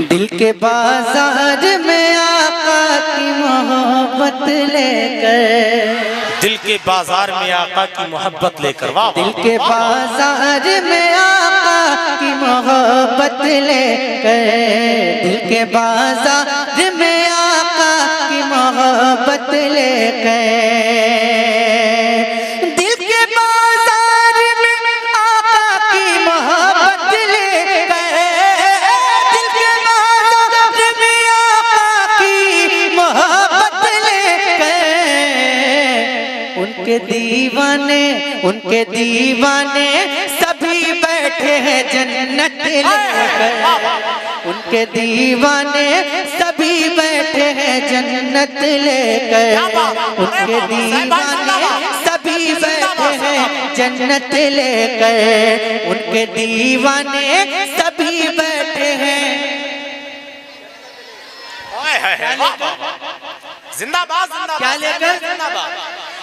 दिल के बाजार में आका की मोहब्बत लेकर, दिल के बाजार में आका की मोहब्बत लेकर, वाह। दिल के बाजार में आका की मोहब्बत लेकर, दिल के बाजार में आका की मोहब्बत लेकर, दिल के बाजार में आका की मोहब्बत लेकर, दिल के बाजार में आका की मोहब्बत लेकर, उनके दीवाने सभी बैठे हैं जन्नत लेकर, उनके दीवाने सभी बैठे हैं जन्नत लेकर, उनके दीवाने सभी बैठे हैं जन्नत लेकर, उनके दीवाने सभी बैठे हैं। जिंदाबाद जिंदाबाद, क्या लेकर? जिंदाबाद,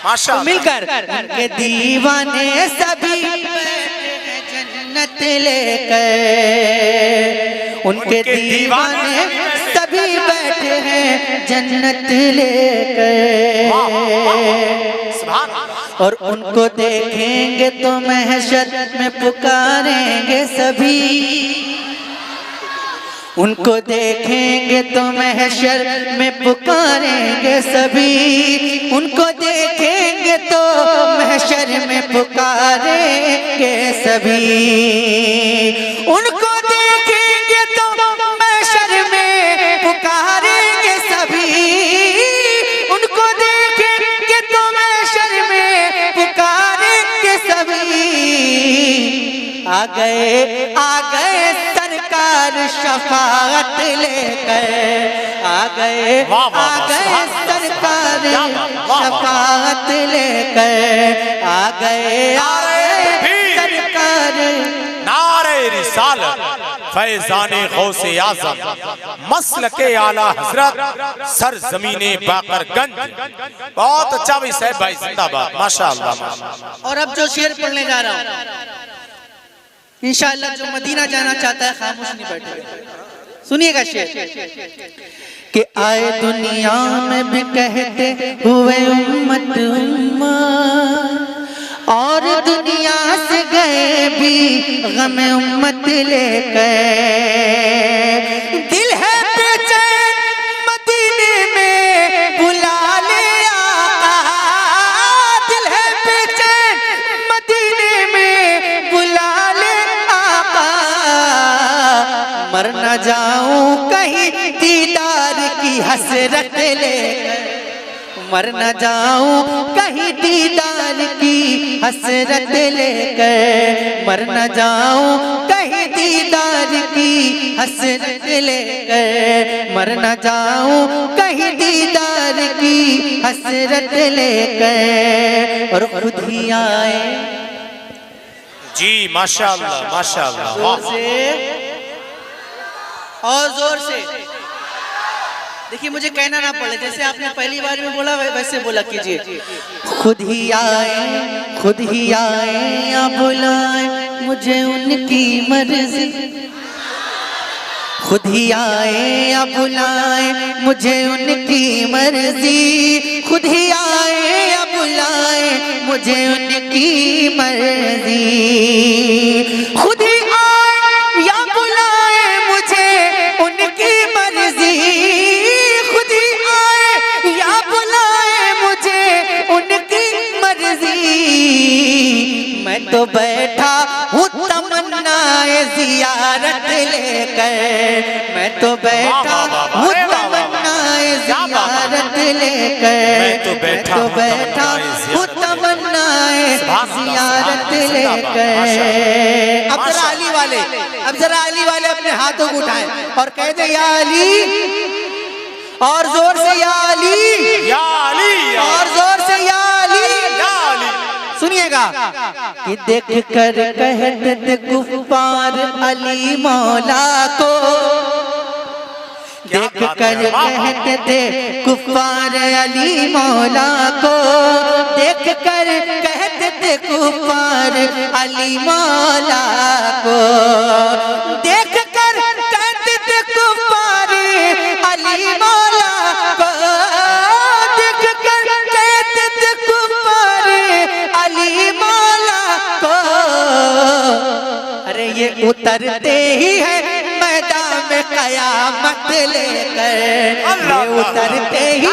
माशाअल्लाह। मिलकर उनके दीवाने सभी जन्नत लेकर, उनके दीवाने सभी बैठे हैं जन्नत लेकर, और उनको देखेंगे तो महशर में पुकारेंगे सभी, उनको देखेंगे तो महशर में पुकारेंगे सभी, उनको देखेंगे तो महशर में पुकारेंगे सभी, उनको देखेंगे तो महशर में पुकारेंगे सभी, उनको देखेंगे तो महशर में पुकारेंगे सभी। आ गए सरकार शफाअत लेकर, आ गए सरकार शफाअत लेकर, आ गए सरकार। नारे रिसालत फैज़ाने गौसे आज़म मसलके आला हजरत सर ज़मीने बाकरगंज। बहुत अच्छा भाई साहब, भाई जिंदाबाद, माशाअल्लाह। और अब जो शेर पढ़ने जा रहा हूँ, इंशाअल्लाह जो मदीना जाना चाहता है खामोश नहीं बैठेगा, सुनिएगा शेर। कि आए दुनिया में भी कहते हुए उम्मत उम्मत, और दुनिया से गए भी गम उम्मत लेकर, दिल है बेचैन मदीने में बुला ले आका, दिल है बेचैन मदीने में बुला ले आका, मर न जाऊं कहीं दीदार की हसरत लेकर, मर न जाऊं कहीं दीदार की हसरत लेकर, मर न जाऊं कहीं दीदार की हसरत लेकर, मर न जाऊं कहीं दीदार की हसरत लेकर, और खुद ही आए। जी माशाअल्लाह माशाअल्लाह, जोर से और जोर से। देखिए मुझे कहना ना पड़े, जैसे आपने पहली बार में बोला वैसे बोला कीजिए। खुद ही आए या बुलाए मुझे उनकी मर्जी, खुद ही आए या बुलाए मुझे उनकी मर्जी, खुद ही आए या बुलाए मुझे उनकी मर्जी, खुद ही आए या बुलाए मुझे उनकी मर्जी, खुद ही आए या बुलाए मुझे उनकी मर्जी। मैं तो बैठा हूँ तमन्नाए ज़ियारत लेकर, मैं तो बैठा हूँ तमन्नाए ज़ियारत लेकर, मैं तो बैठा हूँ तमन्नाए ज़ियारत लेकर। अब जरा अली वाले अपने हाथों को उठाएं और कह दे या अली, और जोर से या अली, या अली, और जोर से या अली, या अली। सुनिएगा कि देख कर कहते थे कुफ्फार अली मौला को, देख कर कहते थे कुफ्फार अली मौला को, देख कर कहते थे कुफ्फार अली मौला को, देख कर कहते थे कुफ्फार उतरते ही है मैदान में कयामत लेकर, ये उतरते ही है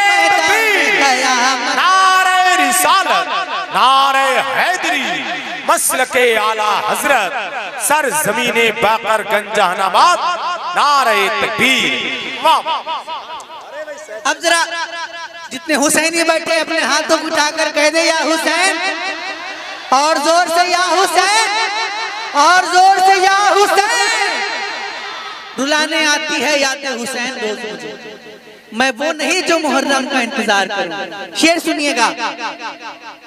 मैदान में कयामत। नारे रिसालत, नारे हैदरी, मसलके आला हजरत, सर जमीने बाकर गंज जहानाबाद, नारे तकबीर। अब जरा जितने हुसैनी बैठे अपने हाथों को उठाकर कह दे या हुसैन, और जोर से या हुसैन, और जोर से या हुसैन। रुलाने आती है याद हुसैन रोज मुझे, मैं वो नहीं जो मुहर्रम का इंतजार करूं। शेर सुनिएगा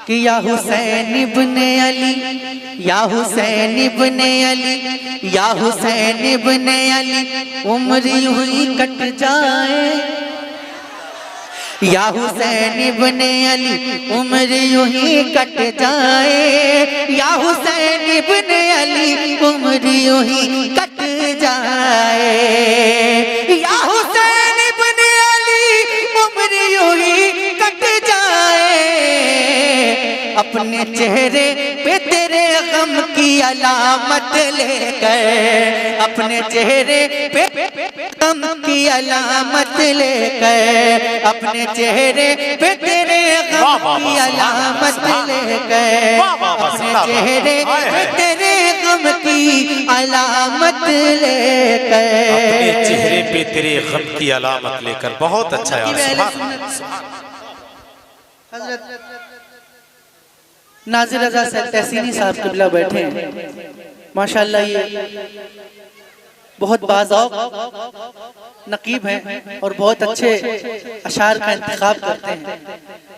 कि या हुसैन इब्ने अली, या हुसैन इब्ने अली, या हुसैन इब्ने अली, उम्र यूं ही कट जाए। या हुसैन इब्ने अली, उम्र यूं ही कट जाए। या हुसैन इब्ने अली, उम्र यूं ही कट जाए। या हुसैन इब्ने अली, उम्र यूं ही कट जाए। अपने चेहरे पे तेरे गम की अलामत लेकर, अपने चेहरे पे गम की अलामत लेकर, अपने चेहरे पे तेरे गम की अलामत लेकर, अपने चेहरे पे तेरे गम की अलामत लेकर, अपने चेहरे पे तेरे गम की अलामत लेकर। बहुत अच्छा यार। हजरत नाज़िर रज़ा तहसीनी साहब क़िबला बैठे हैं माशाअल्लाह, ये बहुत बाज़ौक़ नकीब हैं और बहुत अच्छे अशार का इंतखाब करते हैं।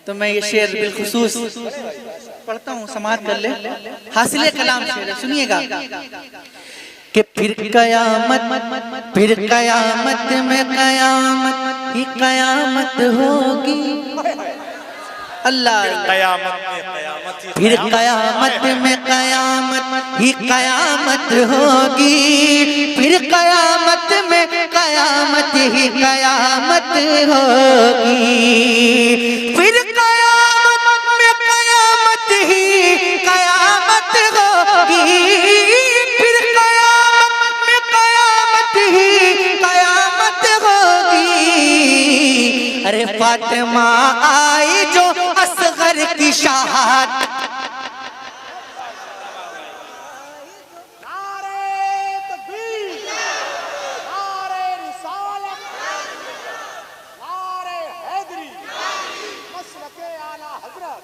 तो मैं ये शेर बिलखुसूस पढ़ता हूँ, समाअत कर ले। हासिले कलाम शेर है, सुनिएगा कि फिर कयामत, फिर कयामत में कयामत ही कयामत होगी। अल्लाह कयामत में कयामत, फिर कयामत में कयामत ही कयामत होगी। फिर कयामत में कयामत ही कयामत होगी। फिर कयामत में कयामत ही कयामत होगी। फिर कयामत में कयामत ही कयामत होगी। अरे फातिमा आई जो असगर की शहादत, नारे तकबीर, नारे रिसालत, नारे हैदरी, मसलके आला हजरत।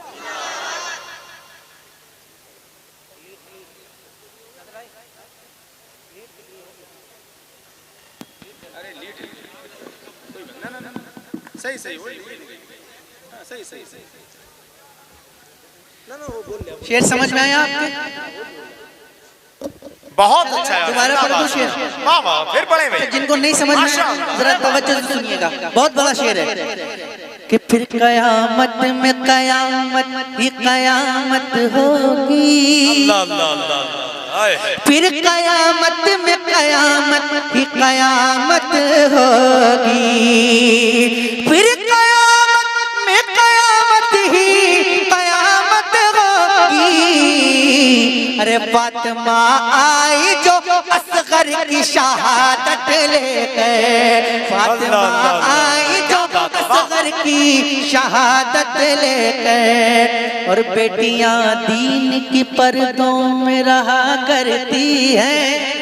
सही सही सही सही सही। शेर समझ में आया आपके? बहुत अच्छा है। दोबारा पढ़ दो शेर। वाह वाह, फिर पढ़े भाई। जिनको नहीं समझ में आया जरा तवज्जो से सुनिएगा, बहुत बड़ा शेर है कि फिर कयामत में कयामत ही कयामत होगी। अल्लाह अल्लाह अल्लाह। फिर कयामत में कयामत ही कयामत होगी। फिर कयामत में कयामत ही कयामत होगी। अरे फातिमा आई जो असगर की शहादत लेकर, फातिमा आई जो असगर की शहादत लेकर, और बेटियां दीन की पर्दों में रहा करती हैं।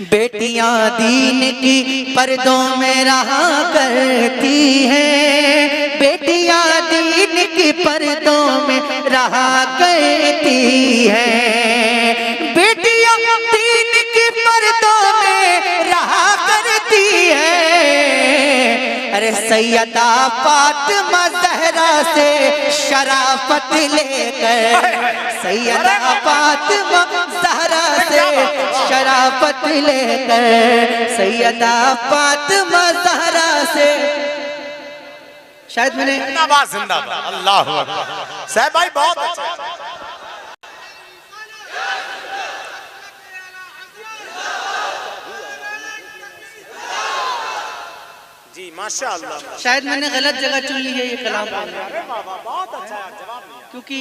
बेटियां दीन की पर्दों में रहा करती हैं। बेटियां दीन की पर्दों में रहा करती हैं। बेटियां दीन की पर्दों में रहा करती हैं। अरे सैयदा फातिमा ज़हरा से शराफत लेकर, सैयदा फातिमा ज़हरा से शराफत लेकर, सैयदा फातिमा ज़हरा से। शायद मैंने जिंदाबाद जिंदाबाद, अल्लाह अकबर। साहब भाई बहुत अच्छा। जी माशाअल्लाह। शायद मैंने गलत जगह चुन ली है ये कलाम, अरे बाबा बहुत अच्छा यार, जवाब नहीं क्योंकि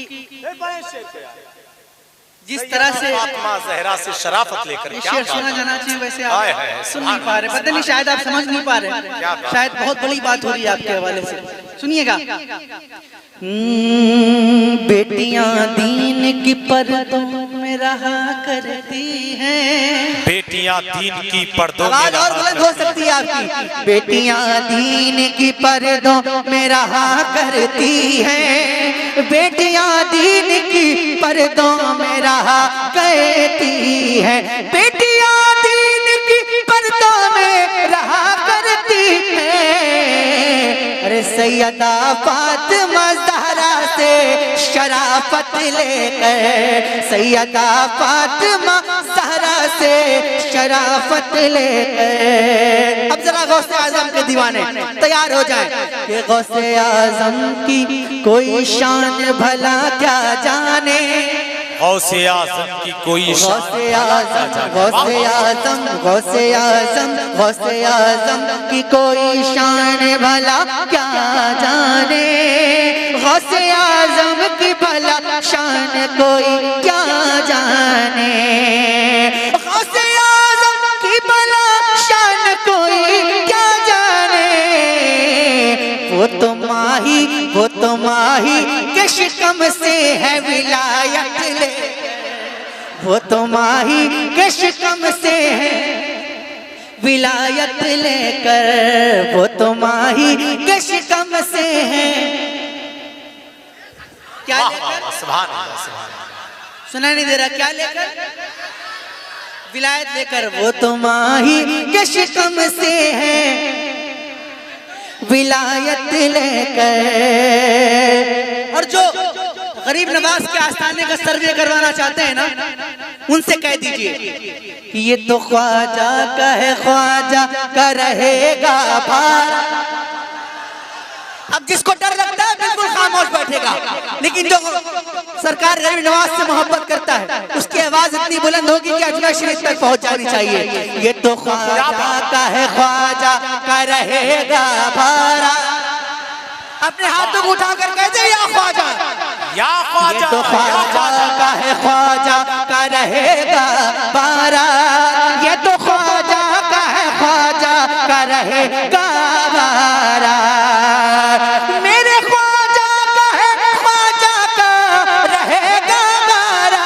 जिस तरह से फातिमा ज़हरा से शराफत लेकर क्या शेर बात सुना है। जाना चाहिए, वैसे हाय आप हाय, सुन नहीं पा रहे, पता नहीं शायद आप समझ नहीं पा रहे, क्या बात। शायद बहुत बड़ी बात हो रही है आपके हवाले से, सुनिएगा। बेटियां दीन की पर्दों में रहा करती हैं, बेटियां दीन की पर्दों में आवाज और रहा बुलंद हो सकती है आपकी। बेटियां दीन की पर्दों में रहा करती हैं, बेटियां दीन की पर्दों में रहा करती हैं, बेटियां दीन की पर्दों में रहा करती हैं। अरे सैयदा फातिमा ज़हरा से शराफत लेकर, सैयदा फातिमा ज़हरा से शराफत लेकर। अब जरा गौसे आजम के दीवाने तैयार हो जाएं कि गौसे आजम की कोई शान भला क्या जाने, गौसे आज़म की कोई शान गौसे आजम, गौसे आजम, गौसे आजम, गौसे आजम की कोई शान भला क्या जाने, गौसे आजम की भला शान कोई क्या जाने, गौसे आजम की भला शान कोई क्या जाने। वो तो माही के शिकम से है विलायत ले, वो तो माही के शिकम से है विलायत लेकर, वो तो माही के शिकम से है। क्या लेकर? सुभान अल्लाह, सुभान अल्लाह। सुना नहीं दे रहा, क्या लेकर? विलायत लेकर, वो तो माही के शिकम से है विलायत लेकर। और जो गरीब नवाज के आस्थाने का सर्वे करवाना चाहते हैं ना, उनसे कह दीजिए कि ये तो ख्वाजा का है, ख्वाजा का रहेगा भार। अब जिसको डर लगता है बिल्कुल खामोश बैठेगा, लेकिन जो सरकार गरीब नवाज से मोहब्बत करता है उसकी आवाज इतनी बुलंद होगी कि अजमेर शरीफ तक पहुंच जानी चाहिए। ये तो ख्वाजा का है, ख्वाजा का रहेगा भारा। अपने हाथों को उठाकर कहते या ख्वाजा, या ख्वाजा, ये तो ख्वाजा का है, ख्वाजा का रहेगा भारा। ये तो ख्वाजा का है, ख्वाजा का रहेगा भारा। मेरे ख्वाजा का है, ख्वाजा का रहेगा भारा।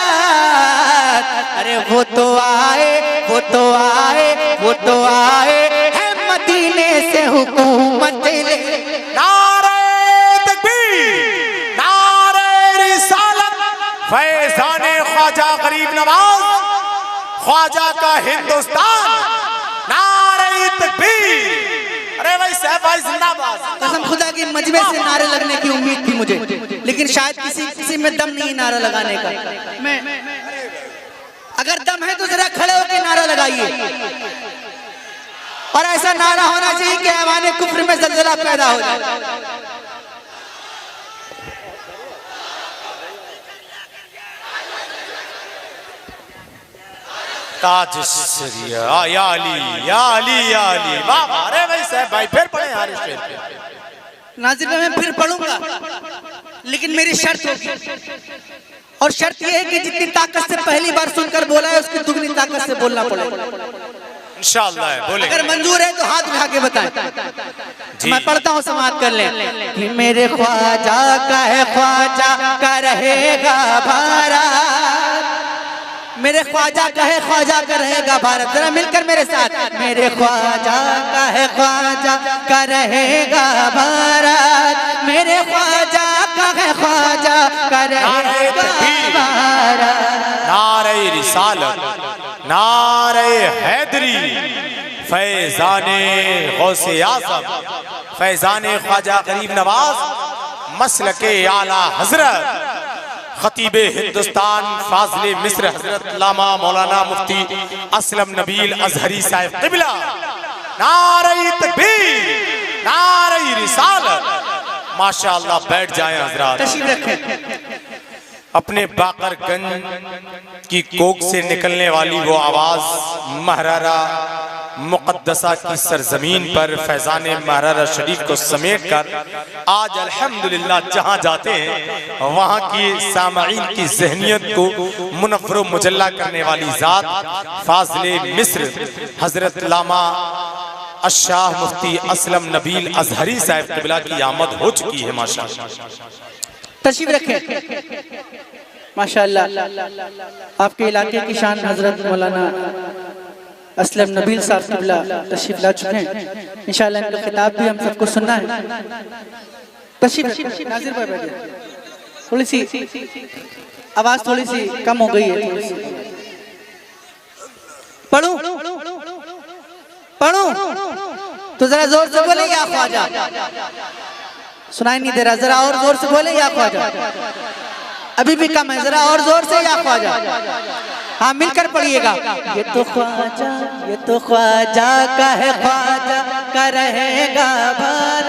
अरे वो तो आए, वो तो आए, वो तो आए है मदीने से हुकूमत ले। फैज़ाने ख्वाजा गरीब नवाज, ख्वाजा का हिंदुस्तान, नारे तकबीर। अरे भाई साहब, भाई जिंदाबाद। कसम खुदा की मजमे से नारे लगने की उम्मीद थी मुझे, लेकिन शायद किसी में दम नहीं नारा लगाने का। मैं अगर दम है तो जरा खड़े होकर नारा लगाइए, और ऐसा नारा होना चाहिए कि ऐवाने कुफ्र में जल्जला पैदा हो जाए। ताज सरिया या अली, या अली, या अली। वाह, अरे भाई साहब, भाई फिर पढ़े यार इस शेर पे। नाज़िर मैं फिर पढ़ूंगा, लेकिन मेरी शर्त होगी, और शर्त यह है कि जितनी ताकत से पहली बार सुनकर बोला है उसकी दुगनी ताकत से बोलना पड़ेगा। इंशाअल्लाह बोले। अगर मंजूर है तो हाथ उठा के बताएं। मैं पढ़ता हूँ, समाप्त कर लें कि मेरे ख्वाजा का है, ख्वाजा का रहेगा भारत। मेरे ख्वाजा का है, ख्वाजा का रहेगा भारत। जरा मिलकर मेरे साथ, मेरे ख्वाजा का है, ख्वाजा का रहेगा भारत। मेरे ख्वाजा का है, ख्वाजा का रहेगा भारत। नारे रिसालत, नारे हैदरी, फैज़ाने गौसे आज़म, फैज़ाने ख्वाजा गरीब नवाज, मसलके आला हजरत, खतीबे हिंदुस्तान फाज़िले मिस्र हजरत अल्लामा मौलाना मुफ्ती असलम नबील अजहरी साहिब क़िबला। नारे तकबीर, नारे रिसालत। माशाअल्लाह, बैठ जाएं हजरात। तशरीफ रखें। अपने बाकरगंज की कोक से निकलने वाली वो आवाज़ महरारा मुक़द्दसा की सरजमीन पर फैज़ाने महरारा शरीफ को समेट कर आज अल्हम्दुलिल्लाह जहाँ जाते हैं वहाँ की सामईन की ज़हनियत को मुनव्वर मुजल्ला करने वाली जात फाज़िले मिस्र हजरत लामा अशाह मुफ्ती असलम नबील अजहरी साहब क़िबला की आमद हो चुकी है। माशाअल्लाह, तशरीफ रखें। माशाअल्लाह, आपके इलाके की शान हजरत मौलाना असलम नबील साहब क़िबला तशरीफ ला चुके हैं। इंशाअल्लाह इनका खिताब भी हम सबको सुनना है। तशरीफ रखें। नाज़िर भाई बैठिए। थोड़ी सी आवाज थोड़ी सी कम हो गई है। पढ़ूं पढ़ूं तो जरा जोर से बोले या ख्वाजा, सुनाई नहीं दे रहा, जरा और जोर से बोले या ख्वाजा, अभी भी कम है, जरा और जोर से या ख्वाजा। हाँ, मिलकर पढ़िएगा। ये तो ख्वाजा का है, ख्वाजा का रहेगा भार।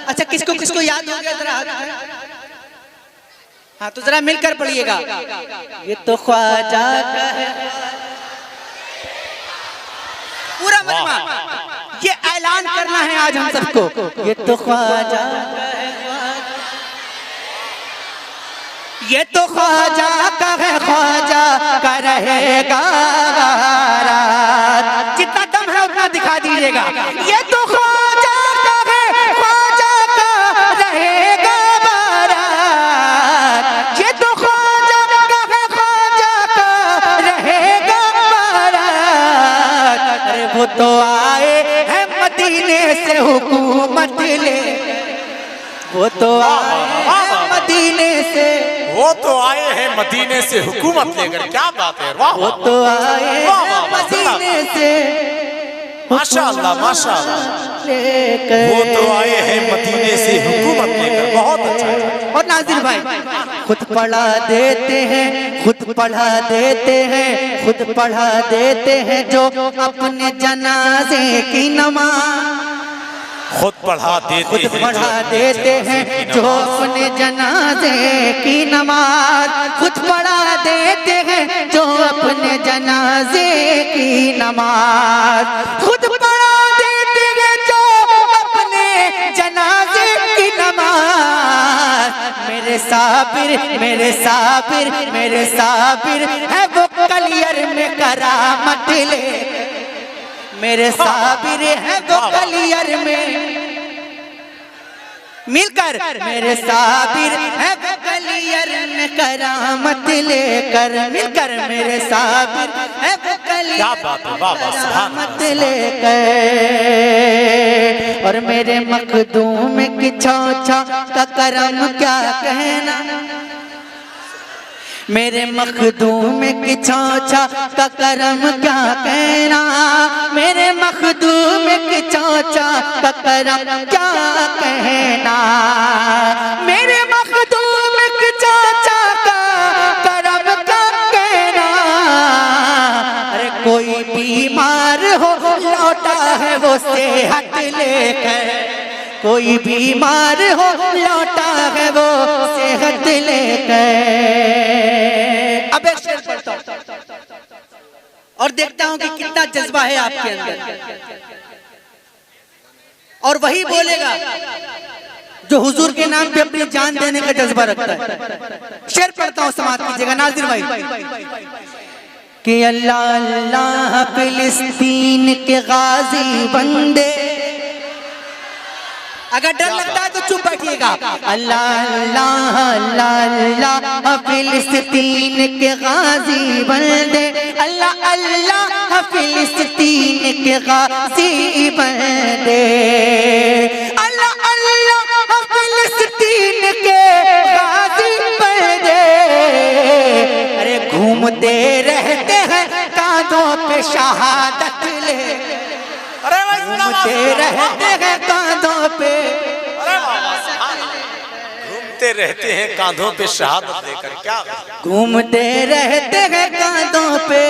अच्छा, किसको किसको याद हो गया जरा हाथ? हाँ, तो जरा मिलकर पढ़िएगा। ये तो ख्वाजा का है, पूरा मजमा, ये ऐलान करना है आज हम सबको। ये तो ख्वाजा का है, ये तो ख्वाजा का है, ख्वाजा का रहेगा रात। जितना दम है उतना दिखा दीजिएगा। ये तो ख्वाजा का है, ख्वाजा का रहेगा बारात। ये तो ख्वाजा का है, ख्वाजा का रहेगा बारात। अरे वो तो आए हैं मदीने से हुकूमत ले, वो तो आए हैं मदीने से, वो तो आए हैं मदीने से हुकूमत लेकर। क्या बात है, वाह, वो तो आए हैं मदीने से, माशाअल्लाह माशाअल्लाह, वो तो आए हैं मदीने से हुकूमत लेकर। बहुत अच्छा। और नाज़िर भाई खुद पढ़ा देते हैं, खुद पढ़ा देते हैं, खुद पढ़ा देते हैं जो अपने जनाजे की नमाज, खुद पढ़ा देते हैं जो अपने जनाजे की नमाज, खुद पढ़ा देते हैं जो अपने जनाजे की नमाज, खुद पढ़ा देते हैं जो अपने जनाजे की नमाज। मेरे साबिर मेरे साबिर मेरे साबिर है वो कलियर में करामत ले, मेरे साबिर है वो कलियर में, मिलकर मेरे साबिर है वो कलियर में करामत लेकर, मिलकर मेरे साबिर है वो कलियर में करामत लेकर। और मेरे मखदूम की छौछा का करम क्या कहना, मेरे मखदूम की छौछा का करम क्या कहना, मेरे मखदूम की छौछा का करम क्या कहना, मेरे मखदूम की छौछा का करम क्या कहना। अरे कोई बीमार हो लौटा है वो सेहत लेकर, कोई बीमार हो लौटा है वो सेहत लेकर। अब एक शेर पढ़ता हूं और देखता हूं कि कितना जज्बा है आपके अंदर, और वही बोलेगा जो हुजूर के नाम पे अपनी जान देने का जज्बा रखता है। शेर पढ़ता हूं, समाप्त कीजिएगा नाज़िर भाई। कि अल्लाह अल्लाह फिलिस्तीन के गाजी बंदे, अगर डर लगता है तो चुप बैठिएगा। अल्लाह अल्लाह अल्लाह अल्लाह फिलिस्तीन के गाजी बंदे, अल्लाह अल्लाह फिलिस्तीन के गाजी बंदे, अल्लाह अल्लाह फिलिस्तीन के गाजी बंदे। अरे घूमते रहते हैं कांधों पे शहादत ले, घूमते रहते हैं कांधों पे, घूमते रहते हैं कांधों पे शहादत लेकर। क्या घूमते रहते हैं कांधों पे,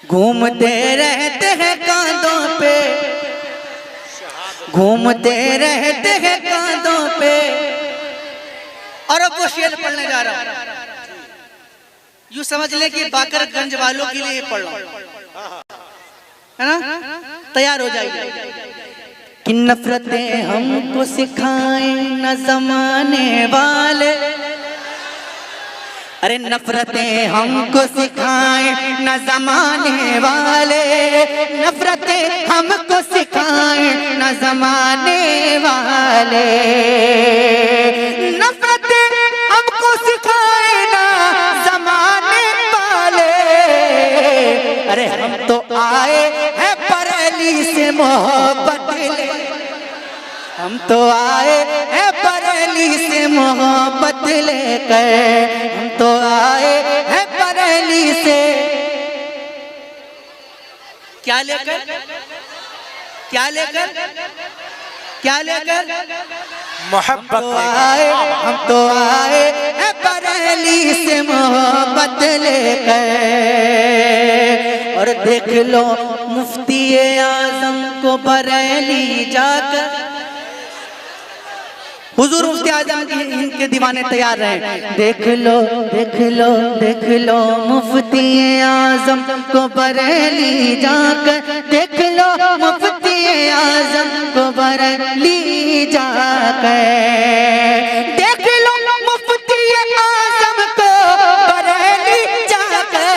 घूमते रहते हैं कांधों पे, घूमते रहते हैं कांधों पे। और अब वो शेर पढ़ने जा रहा हूं, यूं समझ ले कि बाकरगंज वालों के लिए पढ़ रहा हूं, है ना? तैयार हो जाइए। कि नफरतें हमको सिखाएं न जमाने वाले, अरे नफरतें हमको सिखाए न जमाने वाले, नफरतें हमको सिखाए न जमाने वाले, नफरतें हमको सिखाए न जमाने वाले। अरे हम तो आए हैं बरेली से मोहब्बत ले, हम तो आए हैं बरेली से मोहब्बत लेकर, हम तो आए हैं बरेली से। क्या लेकर, क्या लेकर, क्या लेकर? मोहब्बत आए, हम तो आए हैं बरेली से मोहब्बत लेकर। और देख लो मुफ्ती आजम को बरेली जाकर, हुजूर मुफ्ती आजम इनके दीवाने तैयार रहे। देख लो, देख लो, देख लो मुफ्ती आजम को बरेली जाकर, देख लो मुफ्ती आजम को बरेली जाकर, देख लो मुफ्ती आजम को बरेली जाकर।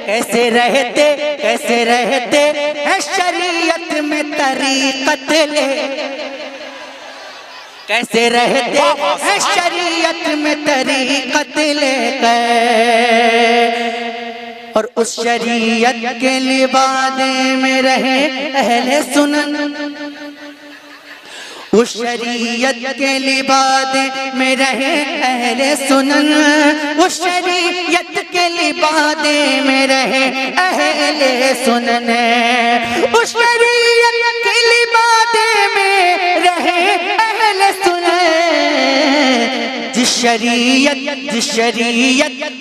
कैसे रहते, कैसे रहते हैं शरीयत में तरीक़त ले, कैसे रहते हैं शरीयत में तरीक़त लेकर। और उस शरीयत के लिबादे में रहे अहले सुनन, उस शरीयत के लिबादे में रहे अहले सुनन, उस शरीयत के लिबादे में रहे अहले सुनन, उस शरीयत के लिबादे में रहे अहले सुनन। जिस शरीयत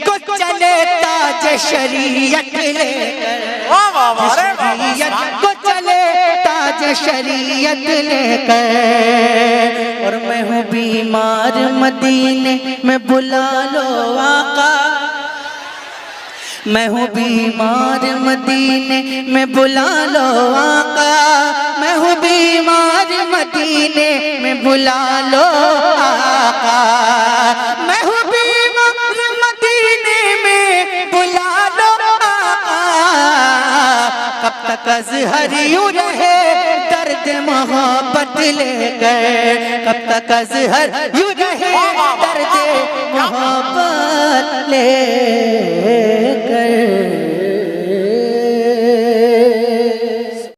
को चले ताज शरीयत लेकर, शरीयत को चले ताज शरीयत लेकर। और मैं हूँ बीमार मदीने में बुला लो आका, मैं हूँ बीमार मदीने में बुला लो आका, मैं हूँ बीमार मदीने में बुला लो आका, मैं हूँ बीमार मदीने में बुला लो आका। कब तक अज़हर यूं रहे दर्द मोहब्बत लेकर, कब तक अज़हर यूं रहे दर्द मोहब्बत लेकर।